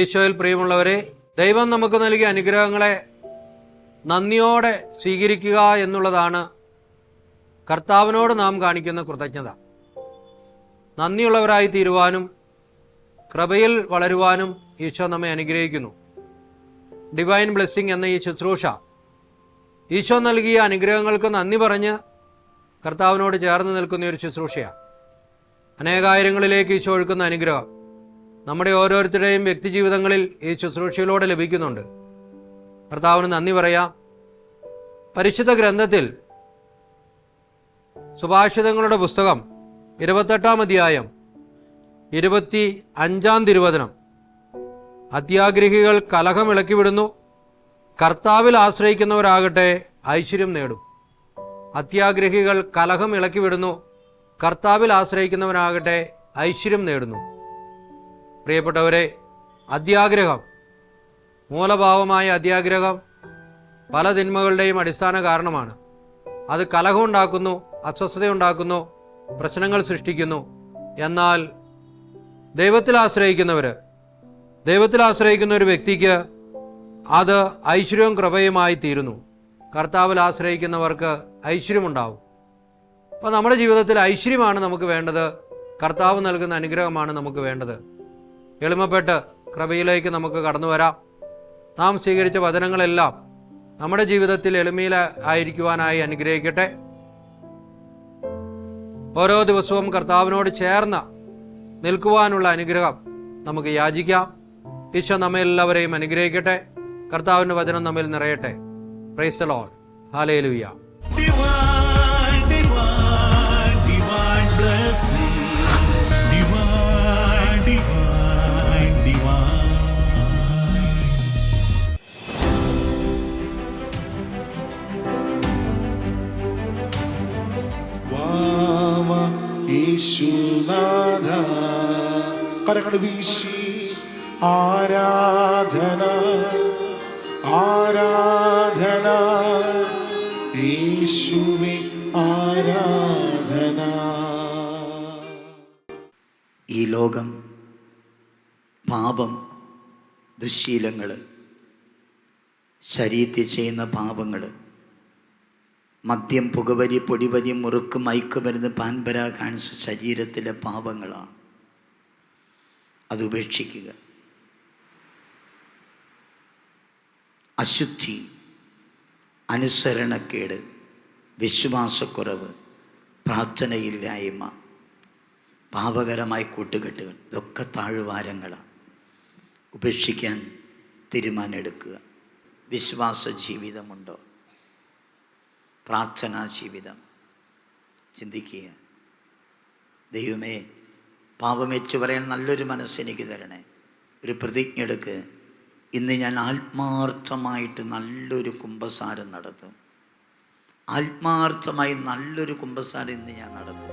ഈശോയിൽ പ്രിയമുള്ളവരെ, ദൈവം നമുക്ക് നൽകിയ അനുഗ്രഹങ്ങളെ നന്ദിയോടെ സ്വീകരിക്കുക എന്നുള്ളതാണ് കർത്താവിനോട് നാം കാണിക്കുന്ന കൃതജ്ഞത. നന്ദിയുള്ളവരായി തീരുവാനും കൃപയിൽ വളരുവാനും ഈശോ നമ്മെ അനുഗ്രഹിക്കുന്നു. ഡിവൈൻ ബ്ലെസ്സിങ് എന്ന ഈ ശുശ്രൂഷ ഈശോ നൽകിയ അനുഗ്രഹങ്ങൾക്ക് നന്ദി പറഞ്ഞ് കർത്താവിനോട് ചേർന്ന് നിൽക്കുന്ന ഒരു ശുശ്രൂഷയാണ്. അനേകായിരങ്ങളിലേക്ക് ഈശോ ഒഴുക്കുന്ന അനുഗ്രഹം നമ്മുടെ ഓരോരുത്തരുടെയും വ്യക്തിജീവിതങ്ങളിൽ ഈ ശുശ്രൂഷയിലൂടെ ലഭിക്കുന്നുണ്ട്. കർത്താവിന് നന്ദി പറയാം. പരിശുദ്ധ ഗ്രന്ഥത്തിൽ സുഭാഷിതങ്ങളുടെ പുസ്തകം 28-ാം അധ്യായം 25-ാം തിരുവചനം, അത്യാഗ്രഹികൾ കലഹം ഇളക്കിവിടുന്നു, കർത്താവിൽ ആശ്രയിക്കുന്നവരാകട്ടെ ഐശ്വര്യം നേടും. അത്യാഗ്രഹികൾ കലഹം ഇളക്കിവിടുന്നു, കർത്താവിൽ ആശ്രയിക്കുന്നവനാകട്ടെ ഐശ്വര്യം നേടുന്നു. പ്രിയപ്പെട്ടവരെ, അത്യാഗ്രഹം, മൂലഭാവമായ അത്യാഗ്രഹം പല തിന്മകളുടെയും അടിസ്ഥാന കാരണമാണ്. അത് കലഹമുണ്ടാക്കുന്നു, അസ്വസ്ഥതയുണ്ടാക്കുന്നു, പ്രശ്നങ്ങൾ സൃഷ്ടിക്കുന്നു. എന്നാൽ ദൈവത്തിൽ ആശ്രയിക്കുന്ന ഒരു വ്യക്തിക്ക് അത് ഐശ്വര്യവും കൃപയുമായി തീരുന്നു. കർത്താവിൽ ആശ്രയിക്കുന്നവർക്ക് ഐശ്വര്യമുണ്ടാവും. അപ്പോൾ നമ്മുടെ ജീവിതത്തിൽ ഐശ്വര്യമാണ് നമുക്ക് വേണ്ടത്. കർത്താവ് നൽകുന്ന അനുഗ്രഹമാണ് നമുക്ക് വേണ്ടത്. എളിമപ്പെട്ട് കൃപയിലേക്ക് നമുക്ക് കടന്നു വരാം. നാം സ്വീകരിച്ച വചനങ്ങളെല്ലാം നമ്മുടെ ജീവിതത്തിൽ എളിമയിലായിരിക്കുവാനായി അനുഗ്രഹിക്കട്ടെ. ഓരോ ദിവസവും കർത്താവിനോട് ചേർന്ന് നിൽക്കുവാനുള്ള അനുഗ്രഹം നമുക്ക് യാചിക്കാം. ഈശോ നമ്മെ എല്ലാവരെയും അനുഗ്രഹിക്കട്ടെ. കർത്താവിൻ്റെ വചനം നമ്മിൽ നിറയട്ടെ. Praise the Lord. ഹല്ലേലൂയ. യേശുനാഥ കരങ്ങൾ വീശി ആരാധന ആരാധന യേശുവേ ആരാധന. ഈ ലോകം, പാപം, ദുശ്ശീലങ്ങൾ, ശരീരത്തിൽ ചെയ്യുന്ന പാപങ്ങൾ, മദ്യം, പുകവലി, പൊടിവലി, മുറുക്ക്, മയക്കുമരുന്ന്, പാൻപരാഗാൻസ് ശരീരത്തിലെ പാപങ്ങളാണ്. അത് ഉപേക്ഷിക്കുക. അശുദ്ധി, അനുസരണക്കേട്, വിശ്വാസക്കുറവ്, പ്രാർത്ഥനയില്ലായ്മ, പാപകരമായ കൂട്ടുകെട്ടുകൾ, ഇതൊക്കെ താഴ്വാരങ്ങളാണ്. ഉപേക്ഷിക്കാൻ തീരുമാനമെടുക്കുക. വിശ്വാസ ജീവിതമുണ്ടോ? പ്രാർത്ഥനാ ജീവിതം ചിന്തിക്കുക. ദൈവമേ, പാപമേച്ചു പറയാൻ നല്ലൊരു മനസ്സെനിക്ക് തരണേ. ഒരു പ്രതിജ്ഞ എടുക്ക്. ഇന്ന് ഞാൻ ആത്മാർത്ഥമായിട്ട് നല്ലൊരു കുമ്പസാരം നടത്തും. ആത്മാർത്ഥമായി നല്ലൊരു കുമ്പസാരം ഇന്ന് ഞാൻ നടത്തും.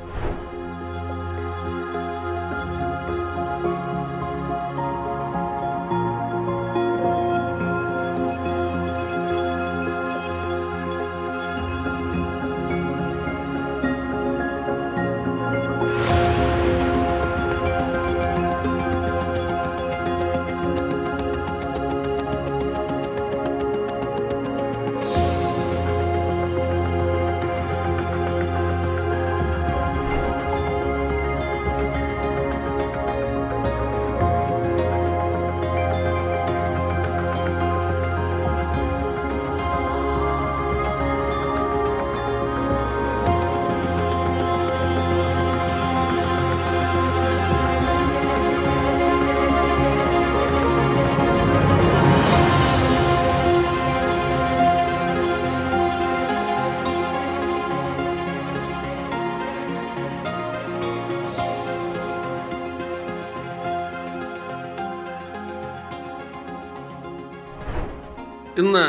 ഇന്ന്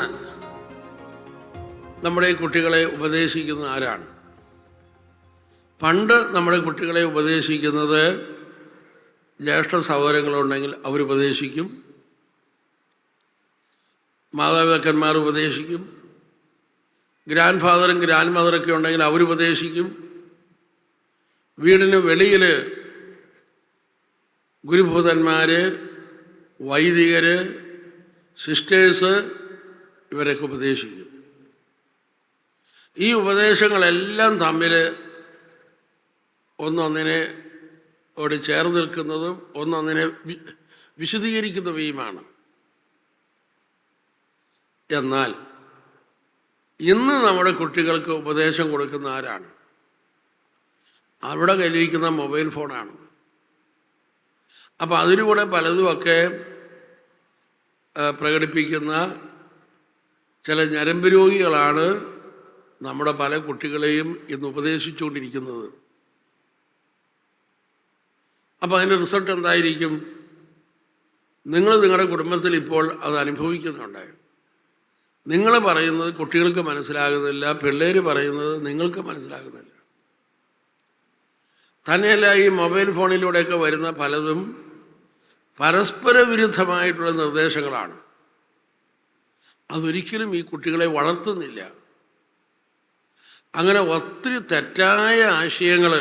നമ്മുടെ കുട്ടികളെ ഉപദേശിക്കുന്ന ആരാണ്? പണ്ട് നമ്മുടെ കുട്ടികളെ ഉപദേശിക്കുന്നത് ജ്യേഷ്ഠ സഹോദരങ്ങളുണ്ടെങ്കിൽ അവരുപദേശിക്കും, മാതാപിതാക്കന്മാർ ഉപദേശിക്കും, ഗ്രാൻഡ് ഫാദറും ഗ്രാൻഡ് മദറൊക്കെ ഉണ്ടെങ്കിൽ അവരുപദേശിക്കും. വീടിന് വെളിയിൽ ഗുരുഭൂതന്മാർ വൈദികർ, സിസ്റ്റേഴ്സ് ഇവരൊക്കെ ഉപദേശിക്കും. ഈ ഉപദേശങ്ങളെല്ലാം തമ്മിൽ ഒന്നൊന്നിനോട് ചേർന്ന് നിൽക്കുന്നതും ഒന്നൊന്നിനെ വിശദീകരിക്കുന്നവയുമാണ്. എന്നാൽ ഇന്ന് നമ്മുടെ കുട്ടികൾക്ക് ഉപദേശം കൊടുക്കുന്ന ആരാണ്? അവിടെ കയ്യിലിരിക്കുന്ന മൊബൈൽ ഫോണാണ്. അപ്പോൾ അതിലൂടെ പലതുമൊക്കെ പ്രകടിപ്പിക്കുന്ന ചില ഞരമ്പ് രോഗികളാണ് നമ്മുടെ പല കുട്ടികളെയും ഇന്ന് ഉപദേശിച്ചുകൊണ്ടിരിക്കുന്നത്. അപ്പോൾ അതിൻ്റെ റിസൾട്ട് എന്തായിരിക്കും? നിങ്ങൾ നിങ്ങളുടെ കുടുംബത്തിൽ ഇപ്പോൾ അത് അനുഭവിക്കുന്നുണ്ട്. നിങ്ങൾ പറയുന്നത് കുട്ടികൾക്ക് മനസ്സിലാകുന്നില്ല, പിള്ളേർ പറയുന്നത് നിങ്ങൾക്ക് മനസ്സിലാകുന്നില്ല. തന്നെയല്ല, ഈ മൊബൈൽ ഫോണിലൂടെയൊക്കെ വരുന്ന പലതും പരസ്പര വിരുദ്ധമായിട്ടുള്ള നിർദ്ദേശങ്ങളാണ്. അതൊരിക്കലും ഈ കുട്ടികളെ വളർത്തുന്നില്ല. അങ്ങനെ ഒത്തിരി തെറ്റായ ആശയങ്ങൾ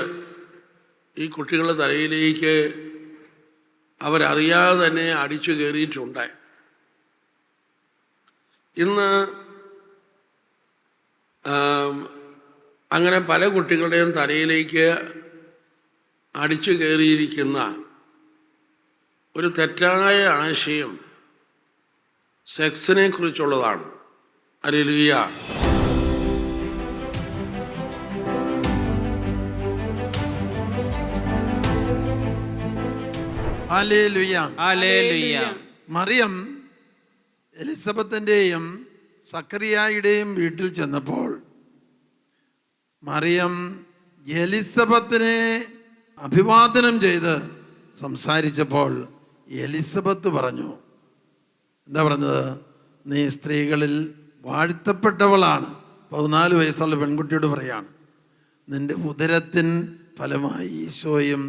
ഈ കുട്ടികളുടെ തലയിലേക്ക് അവരറിയാതെ തന്നെ അടിച്ചു കയറിയിട്ടുണ്ട്. ഇന്ന് അങ്ങനെ പല കുട്ടികളുടെയും തലയിലേക്ക് അടിച്ചു കയറിയിരിക്കുന്ന ഒരു തെറ്റായ ആശയം സെക്സിനെ കുറിച്ചുള്ളതാണ്. ഹല്ലേലൂയ. ഹല്ലേലൂയ. ഹല്ലേലൂയ. മറിയം എലിസബത്തിൻ്റെയും സക്കറിയായുടെയും വീട്ടിൽ ചെന്നപ്പോൾ മറിയം എലിസബത്തിനെ അഭിവാദനം ചെയ്ത് സംസാരിച്ചപ്പോൾ എലിസബത്ത് പറഞ്ഞു, എന്താ പറഞ്ഞത്? നീ സ്ത്രീകളിൽ വാഴ്ത്തപ്പെട്ടവളാണ്. 14 വയസ്സുള്ള പെൺകുട്ടിയോട് പറയാണ്, നിന്റെ ഉദരത്തിൻ ഫലമായി ഈശോയും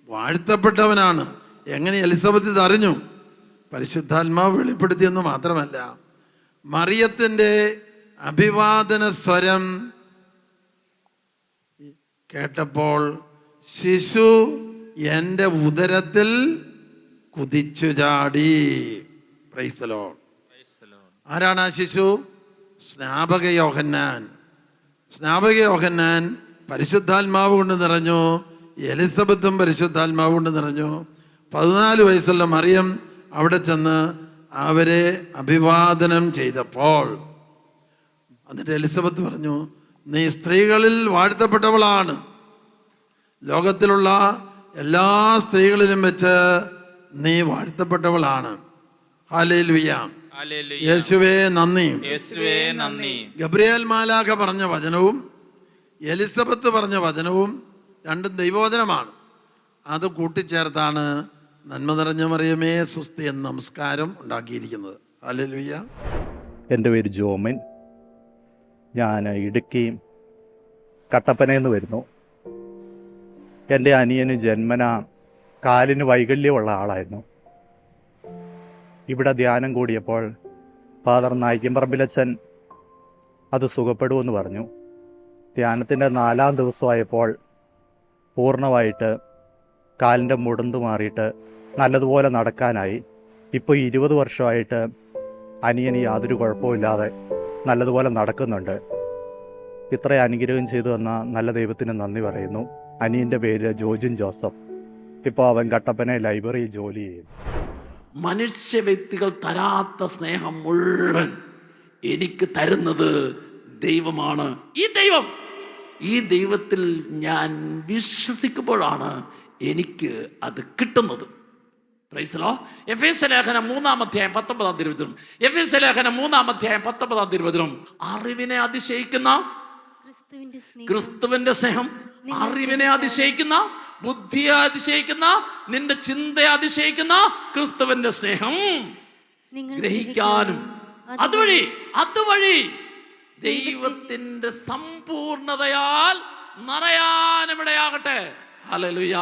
വാഴ്ത്തപ്പെട്ടവനാണ്. എങ്ങനെ എലിസബത്ത് ഇതറിഞ്ഞു? പരിശുദ്ധാത്മാവ് വെളിപ്പെടുത്തിയെന്ന് മാത്രമല്ല, മറിയത്തിൻ്റെ അഭിവാദന സ്വരം കേട്ടപ്പോൾ ശിശു എൻ്റെ ഉദരത്തിൽ കുതിച്ചു ചാടി. Praise the Lord. ആരാണ് ആ ശിശു? സ്നാപക യോഹന്നാൻ. സ്നാപക യോഹന്നാൻ പരിശുദ്ധാത്മാവ് കൊണ്ട് നിറഞ്ഞു, എലിസബത്തും പരിശുദ്ധാത്മാവ് കൊണ്ട് നിറഞ്ഞു. 14 വയസ്സുള്ള മറിയം അവിടെ ചെന്ന് അവരെ അഭിവാദനം ചെയ്തപ്പോൾ എന്നിട്ട് എലിസബത്ത് പറഞ്ഞു, നീ സ്ത്രീകളിൽ വാഴ്ത്തപ്പെട്ടവളാണ്. ലോകത്തിലുള്ള എല്ലാ സ്ത്രീകളിലും വെച്ച് നീ വാഴ്ത്തപ്പെട്ടവളാണ്. ഹല്ലേലൂയ. യേശുവേ നന്ദി. യേശുവേ നന്ദി. ഗബ്രിയേൽ മാലാഖ പറഞ്ഞ വചനവും എലിസബത്ത് പറഞ്ഞ വചനവും രണ്ടും ദൈവവചനമാണ്. അത് കൂട്ടിച്ചേർത്താണ് നന്മ നിറഞ്ഞ മറിയമേ സുസ്തി എന്ന നമസ്കാരം ഉണ്ടാക്കിയിരിക്കുന്നത്. ഹല്ലേലൂയ. എൻ്റെ പേര് ജോമൻ. ഞാൻ ഇടുക്കി കട്ടപ്പനയിൽ നിന്ന് വരുന്നു. എൻ്റെ അനിയന് ജന്മന കാലിന് വൈകല്യമുള്ള ആളായിരുന്നു. ഇവിടെ ധ്യാനം കൂടിയപ്പോൾ ഫാദർ നായിക്കമ്പറമ്പിലച്ചൻ അത് സുഖപ്പെടുമെന്ന് പറഞ്ഞു. ധ്യാനത്തിൻ്റെ 4-ാം ദിവസമായപ്പോൾ പൂർണ്ണമായിട്ട് കാലിൻ്റെ മുടന്ത് മാറിയിട്ട് നല്ലതുപോലെ നടക്കാനായി. ഇപ്പോൾ 20 വർഷമായിട്ട് അനിയന് യാതൊരു കുഴപ്പമില്ലാതെ നല്ലതുപോലെ നടക്കുന്നുണ്ട്. ഇത്ര അനുഗ്രഹം ചെയ്തു തന്ന നല്ല ദൈവത്തിന് നന്ദി പറയുന്നു. അനിയൻ്റെ പേര് ജോജിൻ ജോസഫ്. ഇപ്പോൾ അവൻ കട്ടപ്പന ലൈബ്രറിയിൽ ജോലി ചെയ്യും. മനുഷ്യ വ്യക്തികൾ തരാത്ത സ്നേഹം മുഴുവൻ എനിക്ക് തരുന്നത് ദൈവമാണ്. ഈ ദൈവത്തിൽ ഞാൻ വിശ്വസിക്കുമ്പോഴാണ് എനിക്ക് അത് കിട്ടുന്നത്. Praise the Lord. എഫേസ്യ ലേഖനം 3-ാം അധ്യായം 19-ാം തിരുവചനം. എഫേസ്യ ലേഖനം 3-ാം അധ്യായം 19-ാം തിരുവചനം. അറിവിനെ അതിശയിക്കുന്ന ക്രിസ്തുവിന്റെ സ്നേഹം, അറിവിനെ അതിശയിക്കുന്ന, ബുദ്ധിയെ അതിശയിക്കുന്ന, നിന്റെ ചിന്തയെ അതിശയിക്കുന്ന ക്രിസ്തുവിന്റെ സ്നേഹം ഗ്രഹിക്കാനും അതുവഴി ദൈവത്തിന്റെ സമ്പൂർണതയാൽ നിറയാനും ഇടയാകട്ടെ. Hallelujah,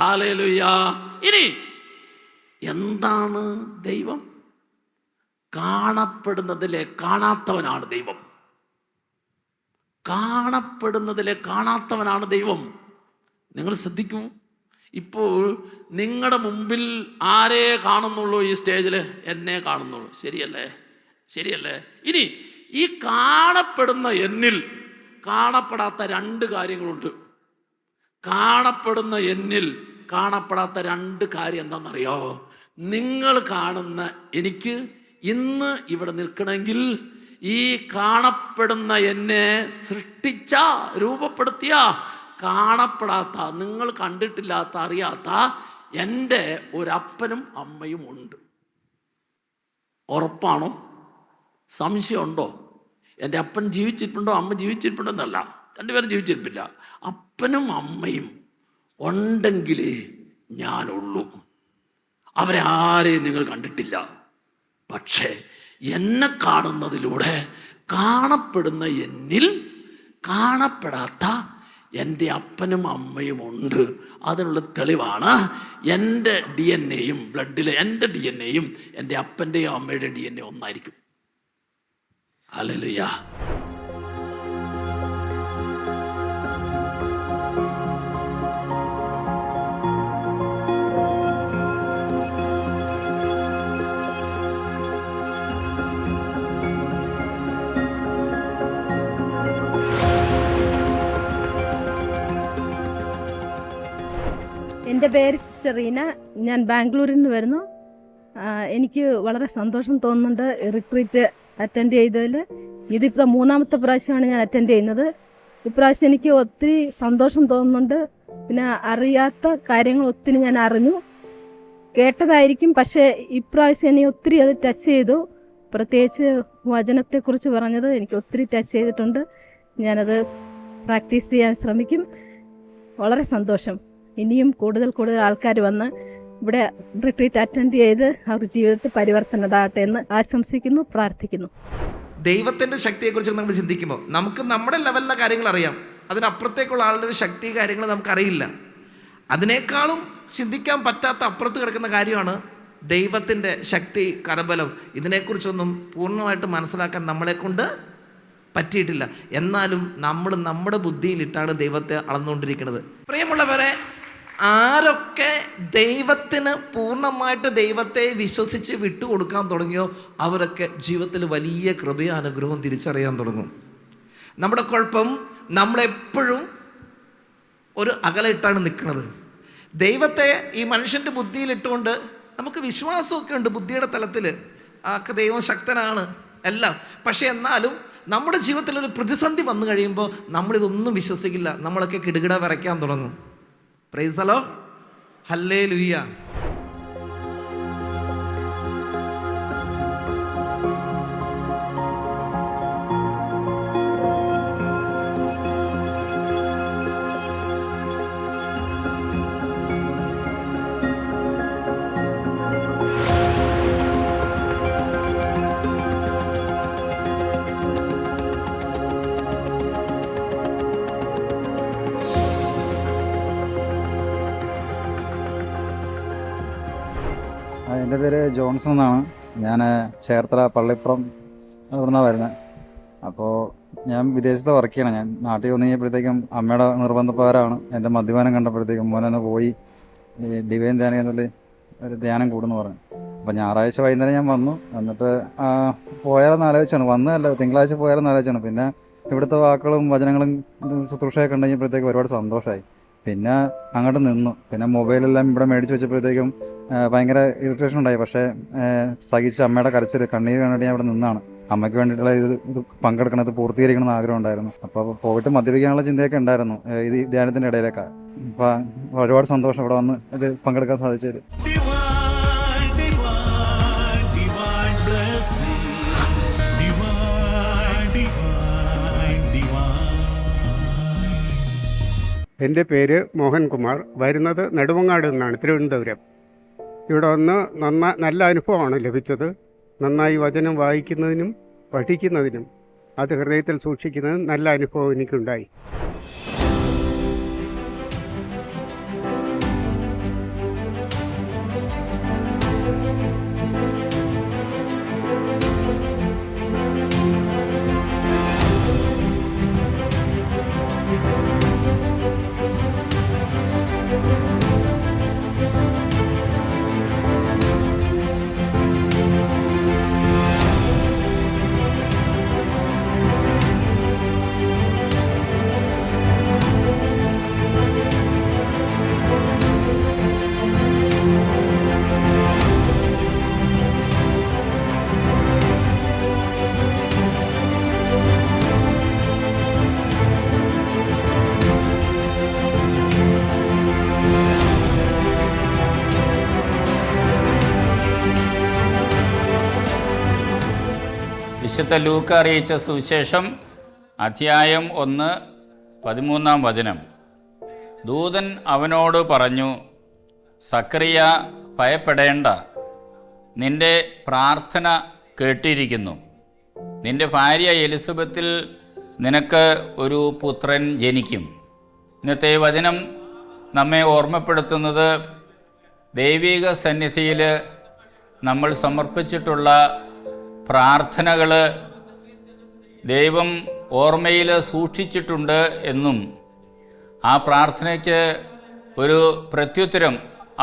hallelujah. ഇനി എന്താണ് ദൈവം? കാണപ്പെടുന്നതിലെ കാണാത്തവനാണ് ദൈവം. കാണപ്പെടുന്നതിലെ കാണാത്തവനാണ് ദൈവം. നിങ്ങൾ ശ്രദ്ധിക്കൂ, ഇപ്പോൾ നിങ്ങളുടെ മുമ്പിൽ ആരേ കാണുന്നുള്ളൂ ഈ സ്റ്റേജിൽ? എന്നെ കാണുന്നുള്ളൂ. ശരിയല്ലേ? ശരിയല്ലേ? ഇനി ഈ കാണപ്പെടുന്ന എന്നിൽ കാണപ്പെടാത്ത രണ്ട് കാര്യങ്ങളുണ്ട്. കാണപ്പെടുന്ന എന്നിൽ കാണപ്പെടാത്ത രണ്ട് കാര്യം എന്താണെന്നറിയോ? നിങ്ങൾ കാണുന്ന എനിക്ക് ഇന്ന് ഇവിടെ നിൽക്കണമെങ്കിൽ ഈ കാണപ്പെടുന്ന എന്നെ സൃഷ്ടിച്ച, രൂപപ്പെടുത്തിയ, കാണപ്പെടാത്ത, നിങ്ങൾ കണ്ടിട്ടില്ലാത്ത, അറിയാത്ത എൻ്റെ ഒരപ്പനും അമ്മയും ഉണ്ട്. ഉറപ്പാണോ? സംശയമുണ്ടോ? എൻ്റെ അപ്പൻ ജീവിച്ചിട്ടുണ്ടോ അമ്മ ജീവിച്ചിട്ടുണ്ടോ എന്നല്ല, രണ്ടുപേരും ജീവിച്ചിരിപ്പില്ല. അപ്പനും അമ്മയും ഉണ്ടെങ്കിലേ ഞാനുള്ളൂ. അവരെ ആരെയും നിങ്ങൾ കണ്ടിട്ടില്ല. പക്ഷേ എന്നെ കാണുന്നതിലൂടെ കാണപ്പെടുന്ന എന്നിൽ കാണപ്പെടാത്ത എൻ്റെ അപ്പനും അമ്മയും ഉണ്ട്. അതിനുള്ള തെളിവാണ് എൻ്റെ DNA-യും ബ്ലഡിലെ എൻ്റെ DNA-യും എൻ്റെ അപ്പൻ്റെയും അമ്മയുടെ DNA ഒന്നായിരിക്കും. ഹല്ലേലൂയ. എൻ്റെ പേര് സിസ്റ്റർ റീന. ഞാൻ ബാംഗ്ലൂരിൽ നിന്ന് വരുന്നു. എനിക്ക് വളരെ സന്തോഷം തോന്നുന്നുണ്ട് റിട്രീറ്റ് അറ്റൻഡ് ചെയ്തതിൽ. ഇതിപ്പോൾ 3-ാമത്തെ പ്രാവശ്യമാണ് ഞാൻ അറ്റൻഡ് ചെയ്യുന്നത്. ഇപ്രാവശ്യം എനിക്ക് ഒത്തിരി സന്തോഷം തോന്നുന്നുണ്ട്. പിന്നെ അറിയാത്ത കാര്യങ്ങൾ ഒത്തിരി ഞാൻ അറിഞ്ഞു. കേട്ടതായിരിക്കും, പക്ഷേ ഇപ്രാവശ്യം എന്നെ ഒത്തിരി അത് ടച്ച് ചെയ്തു. പ്രത്യേകിച്ച് വചനത്തെക്കുറിച്ച് പറഞ്ഞത് എനിക്ക് ഒത്തിരി ടച്ച് ചെയ്തിട്ടുണ്ട്. ഞാനത് പ്രാക്ടീസ് ചെയ്യാൻ ശ്രമിക്കും. വളരെ സന്തോഷം. ഇനിയും കൂടുതൽ ആൾക്കാർ വന്ന് ഇവിടെ റിട്രീറ്റ് അറ്റൻഡ് ചെയ്ത് അവരുടെ ജീവിതത്തിൽ പരിവർത്തനം ഉണ്ടാകട്ടെ എന്ന് ആശംസിക്കുന്നു, പ്രാർത്ഥിക്കുന്നു. ദൈവത്തിൻ്റെ ശക്തിയെക്കുറിച്ച് നമ്മൾ ചിന്തിക്കുമ്പോൾ നമുക്ക് നമ്മുടെ ലെവലിലെ കാര്യങ്ങൾ അറിയാം. അതിനപ്പുറത്തേക്കുള്ള ആളുടെ ഒരു ശക്തി കാര്യങ്ങൾ നമുക്കറിയില്ല. അതിനേക്കാളും ചിന്തിക്കാൻ പറ്റാത്ത അപ്പുറത്ത് കിടക്കുന്ന കാര്യമാണ് ദൈവത്തിൻ്റെ ശക്തി, കരബലം. ഇതിനെക്കുറിച്ചൊന്നും പൂർണ്ണമായിട്ട് മനസ്സിലാക്കാൻ നമ്മളെക്കൊണ്ട് പറ്റിയിട്ടില്ല. എന്നാലും നമ്മൾ നമ്മുടെ ബുദ്ധിയിലിട്ടാണ് ദൈവത്തെ അളന്നുകൊണ്ടിരിക്കുന്നത്. പ്രിയമുള്ളവരെ, ആരൊക്കെ ദൈവത്തിന് പൂർണ്ണമായിട്ട് ദൈവത്തെ വിശ്വസിച്ച് വിട്ടുകൊടുക്കാൻ തുടങ്ങിയോ അവരൊക്കെ ജീവിതത്തിൽ വലിയ കൃപയും അനുഗ്രഹവും തിരിച്ചറിയാൻ തുടങ്ങും. നമ്മുടെ കുഴപ്പം നമ്മളെപ്പോഴും ഒരു അകലിട്ടാണ് നിൽക്കുന്നത്. ദൈവത്തെ ഈ മനുഷ്യൻ്റെ ബുദ്ധിയിലിട്ടുകൊണ്ട് നമുക്ക് വിശ്വാസമൊക്കെ ഉണ്ട് ബുദ്ധിയുടെ തലത്തിൽ, ആക്കെ ദൈവം ശക്തനാണ് എല്ലാം. പക്ഷേ എന്നാലും നമ്മുടെ ജീവിതത്തിൽ ഒരു പ്രതിസന്ധി വന്നു കഴിയുമ്പോൾ നമ്മളിതൊന്നും വിശ്വസിക്കില്ല. നമ്മളൊക്കെ കിടുകിട വിറയ്ക്കാൻ തുടങ്ങും. Praise the Lord. ഹല്ലേലൂയ. എൻ്റെ പേര് ജോൺസൺ എന്നാണ്. ഞാൻ ചേർത്തല പള്ളിപ്പുറം അവിടെ നിന്നാണ് വരുന്നത്. അപ്പോൾ ഞാൻ വിദേശത്ത് വർക്ക് ചെയ്യണം. ഞാൻ നാട്ടിൽ വന്നു കഴിഞ്ഞപ്പോഴത്തേക്കും അമ്മയുടെ നിർബന്ധപ്രകാരമാണ് എൻ്റെ മദ്യപാനം കണ്ടപ്പോഴത്തേക്കും മോനൊന്ന് പോയി ഈ ഡിവൈൻ ധ്യാനം എന്നുള്ള ഒരു ധ്യാനം കൂടുന്നു പറഞ്ഞു. അപ്പോൾ ഞായറാഴ്ച വൈകുന്നേരം ഞാൻ വന്നു. എന്നിട്ട് പോയാലെന്ന് ആലോചിച്ചാണ്, വന്നതല്ല തിങ്കളാഴ്ച പോയാലെന്ന് ആലോചിച്ചാണ്. പിന്നെ ഇവിടുത്തെ വാക്കുകളും വചനങ്ങളും ശുശ്രൂഷയൊക്കെ ഉണ്ടെങ്കിൽപ്പോഴത്തേക്കും ഒരുപാട് സന്തോഷമായി. പിന്നെ അങ്ങോട്ട് നിന്നു. പിന്നെ മൊബൈലെല്ലാം ഇവിടെ മേടിച്ച് വെച്ചപ്പോഴത്തേക്കും ഭയങ്കര ഇറിറ്റേഷൻ ഉണ്ടായി. പക്ഷേ സഹിച്ച് അമ്മയുടെ കരച്ചിൽ കണ്ണീര് കണ്ടിട്ട് ഞാൻ ഇവിടെ നിന്നാണ്. അമ്മയ്ക്ക് വേണ്ടിയിട്ടുള്ള ഇത് പങ്കെടുക്കണം, ഇത് പൂർത്തീകരിക്കണം എന്ന് ആഗ്രഹം ഉണ്ടായിരുന്നു. അപ്പോൾ പോയിട്ട് മദ്യപിക്കാനുള്ള ചിന്തയൊക്കെ ഉണ്ടായിരുന്നു ഇത് ധ്യാനത്തിൻ്റെ ഇടയിലേക്കാണ്. അപ്പോൾ ഒരുപാട് സന്തോഷം ഇവിടെ വന്ന് ഇത് പങ്കെടുക്കാൻ സാധിച്ചത്. എൻ്റെ പേര് മോഹൻകുമാർ. വരുന്നത് നെടുമങ്ങാട് നിന്നാണ്, തിരുവനന്തപുരം. ഇവിടെ വന്ന് നല്ല അനുഭവമാണ് ലഭിച്ചത്. നന്നായി വചനം വായിക്കുന്നതിനും പഠിക്കുന്നതിനും അത് ഹൃദയത്തിൽ സൂക്ഷിക്കുന്നതിനും നല്ല അനുഭവം എനിക്കുണ്ടായി. വിശുദ്ധ ലൂക്ക അറിയിച്ച സുവിശേഷം അധ്യായം 1, 13 ദൂതൻ അവനോട് പറഞ്ഞു, സക്കറിയ, ഭയപ്പെടേണ്ട, നിന്റെ പ്രാർത്ഥന കേട്ടിരിക്കുന്നു. നിന്റെ ഭാര്യ എലിസബത്തിൽ നിനക്ക് ഒരു പുത്രൻ ജനിക്കും. ഇന്നത്തെ വചനം നമ്മെ ഓർമ്മപ്പെടുത്തുന്നത് ദൈവിക സന്നിധിയിൽ നമ്മൾ സമർപ്പിച്ചിട്ടുള്ള പ്രാർത്ഥനകൾ ദൈവം ഓർമ്മയിൽ സൂക്ഷിച്ചിട്ടുണ്ട് എന്നും ആ പ്രാർത്ഥനയ്ക്ക് ഒരു പ്രത്യുത്തരം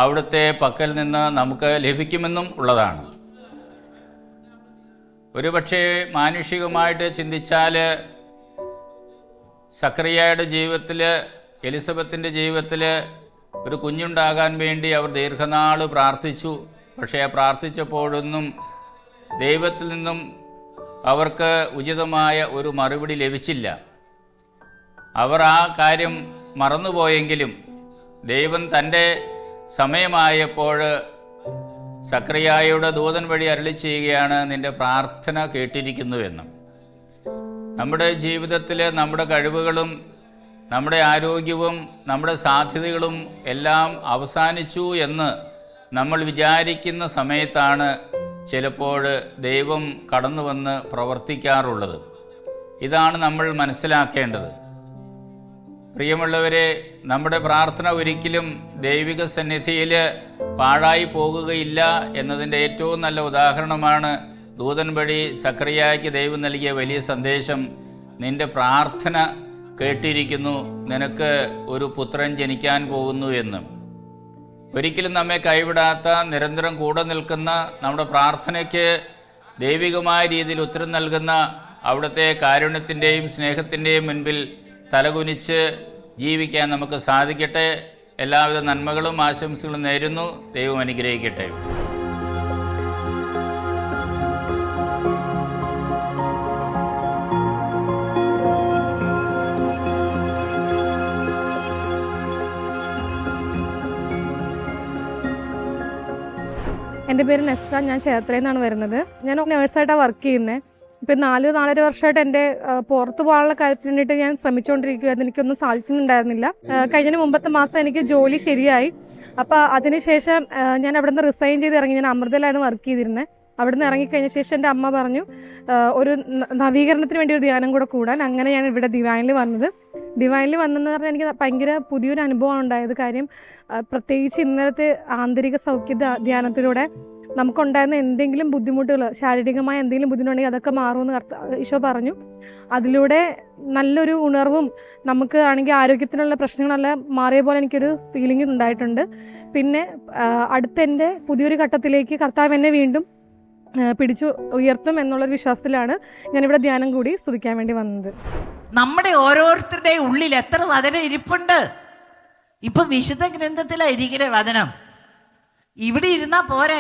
അവിടുത്തെ പക്കൽ നിന്ന് നമുക്ക് ലഭിക്കുമെന്നും ഉള്ളതാണ്. ഒരുപക്ഷെ മാനുഷികമായിട്ട് ചിന്തിച്ചാൽ സക്കറിയയുടെ ജീവിതത്തിൽ, എലിസബത്തിൻ്റെ ജീവിതത്തിൽ ഒരു കുഞ്ഞുണ്ടാകാൻ വേണ്ടി അവർ ദീർഘനാൾ പ്രാർത്ഥിച്ചു. പക്ഷേ ആ പ്രാർത്ഥിച്ചപ്പോഴൊന്നും ദൈവത്തിൽ നിന്നും അവർക്ക് ഉചിതമായ ഒരു മറുപടി ലഭിച്ചില്ല. അവർ ആ കാര്യം മറന്നുപോയെങ്കിലും ദൈവം തൻ്റെ സമയമായപ്പോൾ സക്കറിയായുടെ ദൂതൻ വഴി അരുളി ചെയ്യുകയാണ്, നിൻ്റെ പ്രാർത്ഥന കേട്ടിരിക്കുന്നുവെന്നും. നമ്മുടെ ജീവിതത്തിൽ നമ്മുടെ കഴിവുകളും നമ്മുടെ ആരോഗ്യവും നമ്മുടെ സാധ്യതകളും എല്ലാം അവസാനിച്ചു എന്ന് നമ്മൾ വിചാരിക്കുന്ന സമയത്താണ് ചിലപ്പോൾ ദൈവം കടന്നു വന്ന് പ്രവർത്തിക്കാറുള്ളത്. ഇതാണ് നമ്മൾ മനസ്സിലാക്കേണ്ടത്. പ്രിയമുള്ളവരെ, നമ്മുടെ പ്രാർത്ഥന ഒരിക്കലും ദൈവിക സന്നിധിയിൽ പാഴായി പോകുകയില്ല എന്നതിൻ്റെ ഏറ്റവും നല്ല ഉദാഹരണമാണ് ദൂതൻ വഴി സക്കറിയായ്ക്ക് ദൈവം നൽകിയ വലിയ സന്ദേശം. നിൻ്റെ പ്രാർത്ഥന കേട്ടിരിക്കുന്നു, നിനക്ക് ഒരു പുത്രൻ ജനിക്കാൻ പോകുന്നു എന്ന്. ഒരിക്കലും നമ്മെ കൈവിടാത്ത, നിരന്തരം കൂടെ നിൽക്കുന്ന, നമ്മുടെ പ്രാർത്ഥനയ്ക്ക് ദൈവികമായ രീതിയിൽ ഉത്തരം നൽകുന്ന അവിടുത്തെ കാരുണ്യത്തിൻ്റെയും സ്നേഹത്തിൻ്റെയും മുൻപിൽ തലകുനിച്ച് ജീവിക്കാൻ നമുക്ക് സാധിക്കട്ടെ. എല്ലാവിധ നന്മകളും ആശംസകളും നേരുന്നു. ദൈവം അനുഗ്രഹിക്കട്ടെ. എൻ്റെ പേര് നെസ്ര, ഞാൻ ചേർത്തലയിൽ നിന്നാണ് വരുന്നത്. ഞാൻ നേഴ്സായിട്ടാണ് വർക്ക് ചെയ്യുന്നത്. ഇപ്പം 4-4.5 വർഷമായിട്ട് എൻ്റെ പുറത്ത് പോകാനുള്ള കാര്യത്തിന് വേണ്ടിയിട്ട് ഞാൻ ശ്രമിച്ചുകൊണ്ടിരിക്കുകയായിരുന്നു. എനിക്കൊന്നും സാധിക്കുന്നുണ്ടായിരുന്നില്ല. കഴിഞ്ഞ മുമ്പത്തെ മാസം എനിക്ക് ജോലി ശരിയായി. അപ്പോൾ അതിനുശേഷം ഞാൻ അവിടെ നിന്ന് റിസൈൻ ചെയ്ത് ഇറങ്ങി. ഞാൻ അമൃതയിലാണ് വർക്ക് ചെയ്തിരുന്നത്. അവിടെ നിന്ന് ഇറങ്ങിക്കഴിഞ്ഞ ശേഷം എൻ്റെ അമ്മ പറഞ്ഞു ഒരു നവീകരണത്തിന് വേണ്ടി ഒരു ധ്യാനം കൂടെ കൂടാൻ. അങ്ങനെ ഞാൻ ഇവിടെ ഡിവൈനിൽ വന്നത്. ഡിവൈനിൽ വന്നെന്ന് പറഞ്ഞാൽ എനിക്ക് ഭയങ്കര പുതിയൊരു അനുഭവമാണ് ഉണ്ടായത്. കാര്യം പ്രത്യേകിച്ച് ഇന്നലത്തെ ആന്തരിക സൗഖ്യ ധ്യാനത്തിലൂടെ നമുക്കുണ്ടായിരുന്ന എന്തെങ്കിലും ബുദ്ധിമുട്ടുകൾ, ശാരീരികമായ എന്തെങ്കിലും ബുദ്ധിമുട്ടുണ്ടെങ്കിൽ അതൊക്കെ മാറുമെന്ന് ഈശോ പറഞ്ഞു. അതിലൂടെ നല്ലൊരു ഉണർവും നമുക്ക് ആണെങ്കിൽ ആരോഗ്യത്തിനുള്ള പ്രശ്നങ്ങളെല്ലാം മാറിയ പോലെ എനിക്കൊരു ഫീലിംഗ് ഉണ്ടായിട്ടുണ്ട്. പിന്നെ അടുത്തെൻ്റെ പുതിയൊരു ഘട്ടത്തിലേക്ക് കർത്താവ് എന്നെ വീണ്ടും പിടിച്ചു ഉയർത്തും എന്നുള്ളൊരു വിശ്വാസത്തിലാണ് ഞാനിവിടെ ധ്യാനം കൂടി സ്തുതിക്കാൻ വേണ്ടി വന്നത്. നമ്മുടെ ഓരോരുത്തരുടെ ഉള്ളിൽ എത്ര വചനം ഇരിപ്പുണ്ട്. ഇപ്പം വിശുദ്ധ ഗ്രന്ഥത്തിലായിരിക്കണേ വചനം. ഇവിടെ ഇരുന്നാൽ പോരാ.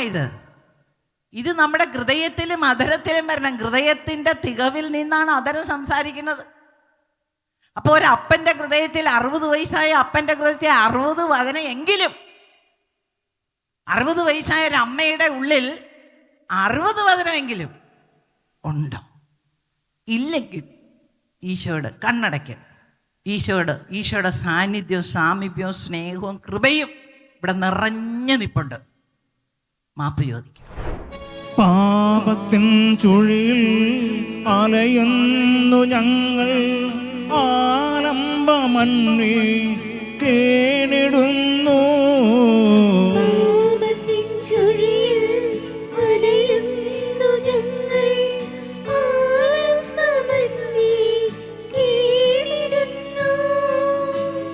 ഇത് നമ്മുടെ ഹൃദയത്തിലും അധരത്തിലും വരണം. ഹൃദയത്തിൻ്റെ തികവിൽ നിന്നാണ് അധരം സംസാരിക്കുന്നത്. അപ്പോൾ ഒരു അപ്പൻ്റെ ഹൃദയത്തിൽ 60 വയസ്സായ അപ്പൻ്റെ ഹൃദയത്തിൽ 60 വചനം എങ്കിലും, 60 വയസ്സായ ഒരു അമ്മയുടെ ഉള്ളിൽ 60 വചനമെങ്കിലും ഉണ്ടോ? ഇല്ലെങ്കിൽ ഈശോയുടെ കണ്ണടയ്ക്ക്, ഈശോയുടെ സാന്നിധ്യവും സാമീപ്യവും സ്നേഹവും കൃപയും ഇവിടെ നിറഞ്ഞു നിൽപ്പുണ്ട്. മാപ്പ് ചോദിക്കും. പാപത്തിൻ ചുഴിയിൽ അലയുന്നു ഞങ്ങൾ, ആലംബമന്വേ കേണിടുന്നു.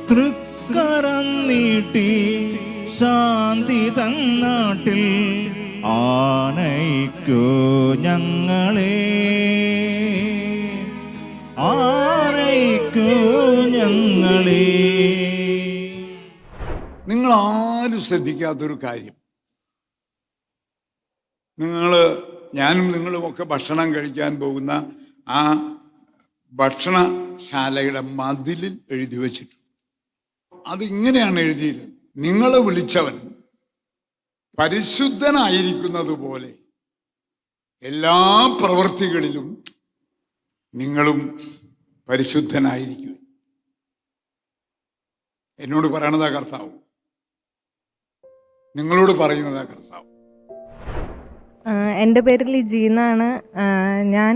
തൃക്കരം നീട്ടി ശാന്തി തന്നാട്ടിൽ ആനയിക്കൂ ഞങ്ങളെ, ആനയിക്കൂ ഞങ്ങളെ. നിങ്ങൾ ആരും ശ്രദ്ധിക്കാത്തൊരു കാര്യം, ഞാനും നിങ്ങളുമൊക്കെ ഭക്ഷണം കഴിക്കാൻ പോകുന്ന ആ ഭക്ഷണശാലയുടെ മതിലിൽ എഴുതി വച്ചിട്ടുണ്ട്. അതിങ്ങനെയാണ് എഴുതിയത്: നിങ്ങളെ വിളിച്ചവൻ പരിശുദ്ധനായിരിക്കുന്നത് പോലെ എല്ലാ പ്രവൃത്തികളിലും നിങ്ങളും പരിശുദ്ധനായിരിക്കും. എന്നോട് പറയണതാ കർത്താവ്, നിങ്ങളോട് പറയുന്നതാ കർത്താവ്. എൻ്റെ പേര് ലിജി എന്നാണ്. ഞാൻ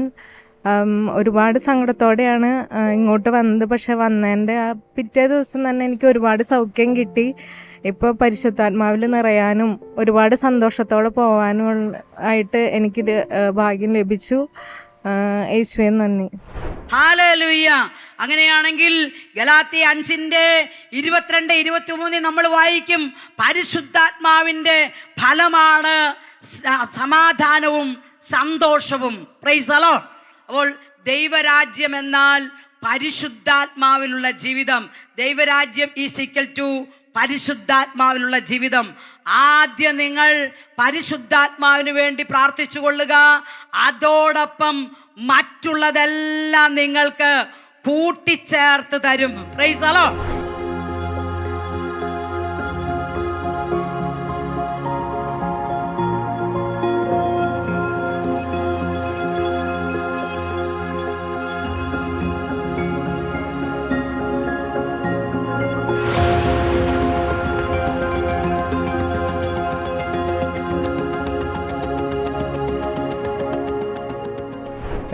ഒരുപാട് സങ്കടത്തോടെയാണ് ഇങ്ങോട്ട് വന്നത്. പക്ഷെ വന്നതിൻ്റെ പിറ്റേ ദിവസം തന്നെ എനിക്ക് ഒരുപാട് സൗഖ്യം കിട്ടി. ഇപ്പോൾ പരിശുദ്ധാത്മാവിൽ നിറയാനും ഒരുപാട് സന്തോഷത്തോടെ പോകാനും ആയിട്ട് എനിക്ക് ഭാഗ്യം ലഭിച്ചു. യേശുവേ നന്ദി. ഹല്ലേലൂയ. അങ്ങനെയാണെങ്കിൽ ഗലാത്യ 5:22-23 നമ്മൾ വായിക്കും, പരിശുദ്ധാത്മാവിൻ്റെ ഫലമാണ് സമാധാനവും സന്തോഷവും. Praise the Lord. അപ്പോൾ ദൈവരാജ്യം എന്നാൽ പരിശുദ്ധാത്മാവിലുള്ള ജീവിതം. ദൈവരാജ്യം ഈസ് ഈക്വൽ ടു പരിശുദ്ധാത്മാവിലുള്ള ജീവിതം. ആദ്യം നിങ്ങൾ പരിശുദ്ധാത്മാവിന് വേണ്ടി പ്രാർത്ഥിച്ചു കൊള്ളുക. അതോടൊപ്പം മറ്റുള്ളതെല്ലാം നിങ്ങൾക്ക് കൂട്ടിച്ചേർത്ത് തരും. Praise the Lord.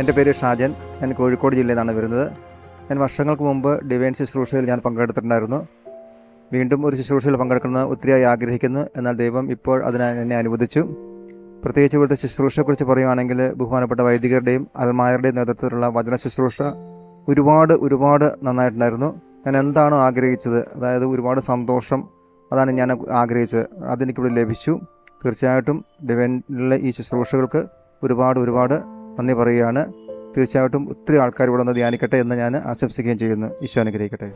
എൻ്റെ പേര് ഷാജൻ. ഞാൻ കോഴിക്കോട് ജില്ലയിൽ നിന്നാണ് വരുന്നത്. ഞാൻ വർഷങ്ങൾക്ക് മുമ്പ് ഡിവൈൻ ശുശ്രൂഷയിൽ ഞാൻ പങ്കെടുത്തിട്ടുണ്ടായിരുന്നു. വീണ്ടും ഒരു ശുശ്രൂഷയിൽ പങ്കെടുക്കുന്നത് ഒത്തിരിയായി ആഗ്രഹിക്കുന്നു. എന്നാൽ ദൈവം ഇപ്പോൾ എന്നെ അനുവദിച്ചു. പ്രത്യേകിച്ച് ഇവിടുത്തെ ശുശ്രൂഷയെക്കുറിച്ച് പറയുകയാണെങ്കിൽ ബഹുമാനപ്പെട്ട വൈദികരുടെയും അൽമായരുടെയും നേതൃത്വത്തിലുള്ള വചന ശുശ്രൂഷ ഒരുപാട് നന്നായിട്ടുണ്ടായിരുന്നു. ഞാൻ എന്താണോ ആഗ്രഹിച്ചത്, അതായത് ഒരുപാട് സന്തോഷം, അതാണ് ഞാൻ ആഗ്രഹിച്ചത്. അതെനിക്കിവിടെ ലഭിച്ചു. തീർച്ചയായിട്ടും ഡിവൈനിലെ ഈ ശുശ്രൂഷകൾക്ക് ഒരുപാട് നന്ദി പറയുകയാണ്. തീർച്ചയായിട്ടും ഒത്തിരി ആൾക്കാർ ഇവിടെ നിന്ന് ധ്യാനിക്കട്ടെ എന്ന് ഞാൻ ആശംസിക്കുകയും ചെയ്യുന്നു. ഈശോ അനുഗ്രഹിക്കട്ടെ.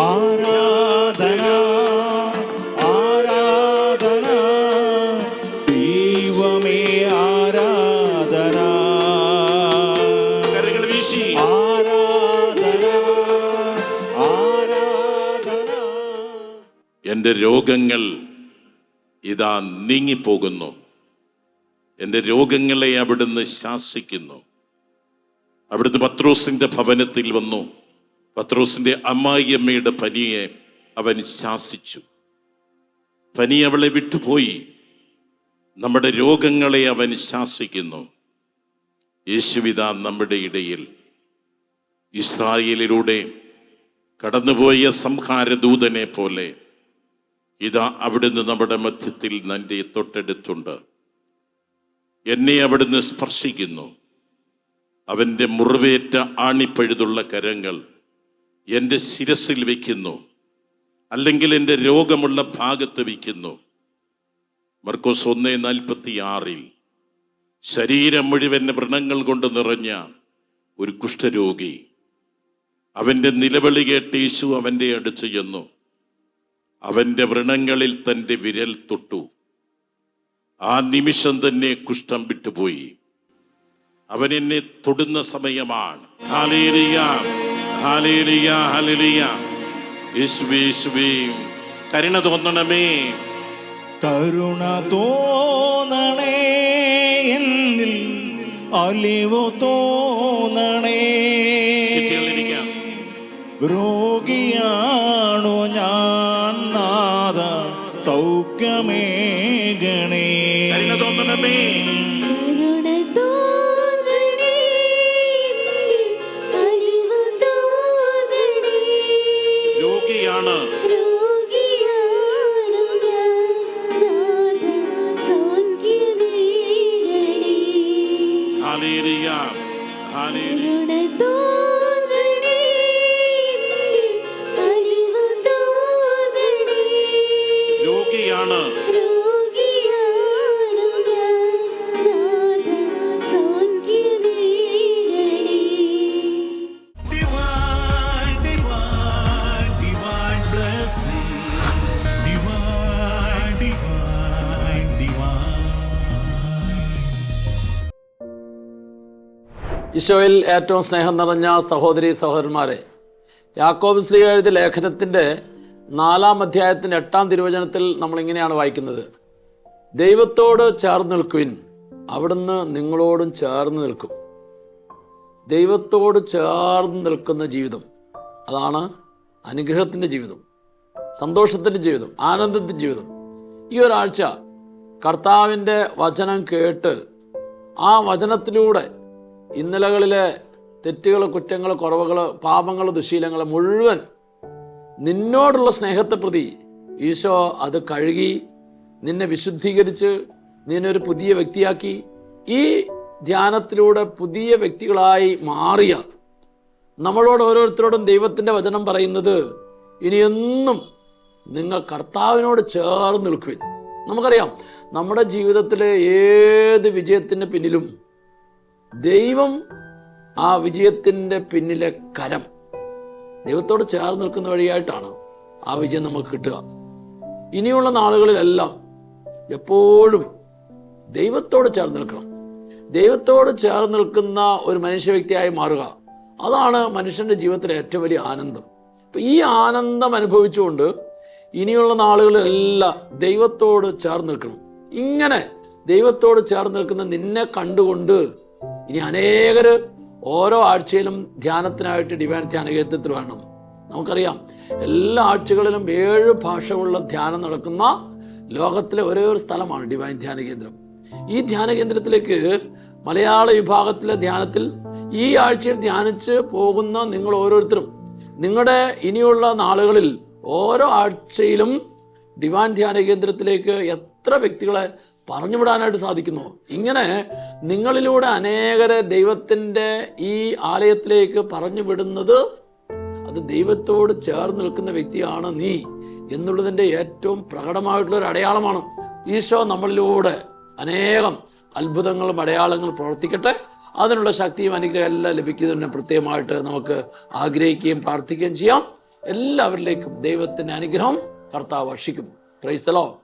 ആരാധന ആരാധന ദൈവമേ ആരാധന. കരങ്ങൾ വീശി ആരാധന ആരാധന. എൻ്റെ രോഗങ്ങൾ ഇതാ നീങ്ങിപ്പോകുന്നു. എൻ്റെ രോഗങ്ങളെ അവിടുന്ന് ശാസിക്കുന്നു. അവിടുന്ന് പത്രോസിൻ്റെ ഭവനത്തിൽ വന്നു. പത്രോസിൻ്റെ അമ്മായിയമ്മയുടെ പനിയെ അവൻ ശാസിച്ചു. പനി അവളെ വിട്ടുപോയി. നമ്മുടെ രോഗങ്ങളെ അവൻ ശാസിക്കുന്നു. യേശുവിതാ നമ്മുടെ ഇടയിൽ ഇസ്രായേലിലൂടെ കടന്നുപോയ സംഹാരദൂതനെ പോലെ ഇതാ അവിടുന്ന് നമ്മുടെ മധ്യത്തിൽ എൻ്റെ തൊട്ടടുത്തുണ്ട്. എന്നെ അവിടുന്ന് സ്പർശിക്കുന്നു. അവൻ്റെ മുറിവേറ്റ ആണിപ്പഴുതുള്ള കരങ്ങൾ എൻ്റെ ശിരസിൽ വയ്ക്കുന്നു, അല്ലെങ്കിൽ എൻ്റെ രോഗമുള്ള ഭാഗത്ത് വയ്ക്കുന്നു. മർക്കോസ് 1:46 ശരീരം മുഴുവൻ വ്രണങ്ങൾ കൊണ്ട് നിറഞ്ഞ ഒരു കുഷ്ഠരോഗി, അവൻ്റെ നിലവിളി കേട്ട് യേശു അവൻ്റെ അടുത്ത് ചെന്നു. അവൻ്റെ വ്രണങ്ങളിൽ തൻ്റെ വിരൽ തൊട്ടു. ആ നിമിഷം തന്നെ കുഷ്ഠം വിട്ടുപോയി. അവൻ എന്നെ തൊടുന്ന സമയമാണ്. Hallelujah hallelujah hallelujah. യേശുവേ യേശുവേ കരുണ തോന്നണമേ, കരുണ തോന്നണേ, എന്നിൽ അലിവു തോന്നണേ. രോഗിയാണു ഞാൻ നാഥ, സൗഖ്യമേകണേ. കരുണ തോന്നണമേ. രോഗിയാണ് ഹല്ലേലൂയ ഹല്ലേലൂയ. രോഗിയാണ് ഈശോയിൽ ഏറ്റവും സ്നേഹം നിറഞ്ഞ സഹോദരി സഹോദരന്മാരെ, യാക്കോബ് ശ്ലീഹ എഴുതിയ ലേഖനത്തിൻ്റെ 4-ാം അധ്യായത്തിൻ്റെ 8-ാം തിരുവചനത്തിൽ നമ്മളിങ്ങനെയാണ് വായിക്കുന്നത്: ദൈവത്തോട് ചേർന്ന് നിൽക്കുവിൻ, അവിടുന്ന് നിങ്ങളോടും ചേർന്ന് നിൽക്കും. ദൈവത്തോട് ചേർന്ന് നിൽക്കുന്ന ജീവിതം, അതാണ് അനുഗ്രഹത്തിൻ്റെ ജീവിതം, സന്തോഷത്തിൻ്റെ ജീവിതം, ആനന്ദത്തിൻ്റെ ജീവിതം. ഈ ഒരാഴ്ച കർത്താവിൻ്റെ വചനം കേട്ട് ആ വചനത്തിലൂടെ ഇന്നലകളിലെ തെറ്റുകൾ, കുറ്റങ്ങൾ, കുറവുകൾ, പാപങ്ങൾ, ദുശീലങ്ങൾ മുഴുവൻ നിന്നോടുള്ള സ്നേഹത്തെ പ്രതി ഈശോ അത് കഴുകി നിന്നെ വിശുദ്ധീകരിച്ച് നിന്നെ ഒരു പുതിയ വ്യക്തിയാക്കി. ഈ ധ്യാനത്തിലൂടെ പുതിയ വ്യക്തികളായി മാറിയ നമ്മളോട് ഓരോരുത്തരോടും ദൈവത്തിൻ്റെ വചനം പറയുന്നത്, ഇനിയെന്നും നിങ്ങൾ കർത്താവിനോട് ചേർന്ന് നിൽക്കുവിൻ. നമുക്കറിയാം, നമ്മുടെ ജീവിതത്തിലെ ഏത് വിജയത്തിൻ്റെ പിന്നിലും ദൈവം ആ വിജയത്തിൻ്റെ പിന്നിലെ കരം. ദൈവത്തോട് ചേർന്ന് നിൽക്കുന്ന വഴിയായിട്ടാണ് ആ വിജയം നമുക്ക് കിട്ടുക. ഇനിയുള്ള നാളുകളിലെല്ലാം എപ്പോഴും ദൈവത്തോട് ചേർന്ന് നിൽക്കണം. ദൈവത്തോട് ചേർന്ന് നിൽക്കുന്ന ഒരു മനുഷ്യ വ്യക്തിയായി മാറുക, അതാണ് മനുഷ്യൻ്റെ ജീവിതത്തിലെ ഏറ്റവും വലിയ ആനന്ദം. അപ്പം ഈ ആനന്ദം അനുഭവിച്ചുകൊണ്ട് ഇനിയുള്ള നാളുകളിലെല്ലാം ദൈവത്തോട് ചേർന്ന് നിൽക്കണം. ഇങ്ങനെ ദൈവത്തോട് ചേർന്ന് നിൽക്കുന്ന നിന്നെ കണ്ടുകൊണ്ട് ഇനി അനേകർ ഓരോ ആഴ്ചയിലും ധ്യാനത്തിനായിട്ട് ഡിവൈൻ ധ്യാന കേന്ദ്രത്തിൽ വേണം. നമുക്കറിയാം, എല്ലാ ആഴ്ചകളിലും 7 ഭാഷകളുള്ള ധ്യാനം നടക്കുന്ന ലോകത്തിലെ ഒരേ ഒരു സ്ഥലമാണ് ഡിവൈൻ ധ്യാന കേന്ദ്രം. ഈ ധ്യാന കേന്ദ്രത്തിലേക്ക് മലയാള വിഭാഗത്തിലെ ധ്യാനത്തിൽ ഈ ആഴ്ചയിൽ ധ്യാനിച്ച് പോകുന്ന നിങ്ങൾ ഓരോരുത്തരും നിങ്ങളുടെ ഇനിയുള്ള നാളുകളിൽ ഓരോ ആഴ്ചയിലും ഡിവൈൻ ധ്യാന കേന്ദ്രത്തിലേക്ക് എത്ര വ്യക്തികളെ പറഞ്ഞുവിടാനായിട്ട് സാധിക്കുന്നു. ഇങ്ങനെ നിങ്ങളിലൂടെ അനേകരെ ദൈവത്തിൻ്റെ ഈ ആലയത്തിലേക്ക് പറഞ്ഞു വിടുന്നത്, അത് ദൈവത്തോട് ചേർന്ന് നിൽക്കുന്ന വ്യക്തിയാണ് നീ എന്നുള്ളതിൻ്റെ ഏറ്റവും പ്രകടമായിട്ടുള്ളൊരു അടയാളമാണ്. ഈശോ നമ്മളിലൂടെ അനേകം അത്ഭുതങ്ങളും അടയാളങ്ങളും പ്രവർത്തിക്കട്ടെ. അതിനുള്ള ശക്തിയും അനുഗ്രഹം എല്ലാം ലഭിക്കുന്നതിന് പ്രത്യേകമായിട്ട് നമുക്ക് ആഗ്രഹിക്കുകയും പ്രാർത്ഥിക്കുകയും ചെയ്യാം. എല്ലാവരിലേക്കും ദൈവത്തിൻ്റെ അനുഗ്രഹം കർത്താവ് വർഷിക്കും. Praise the Lord.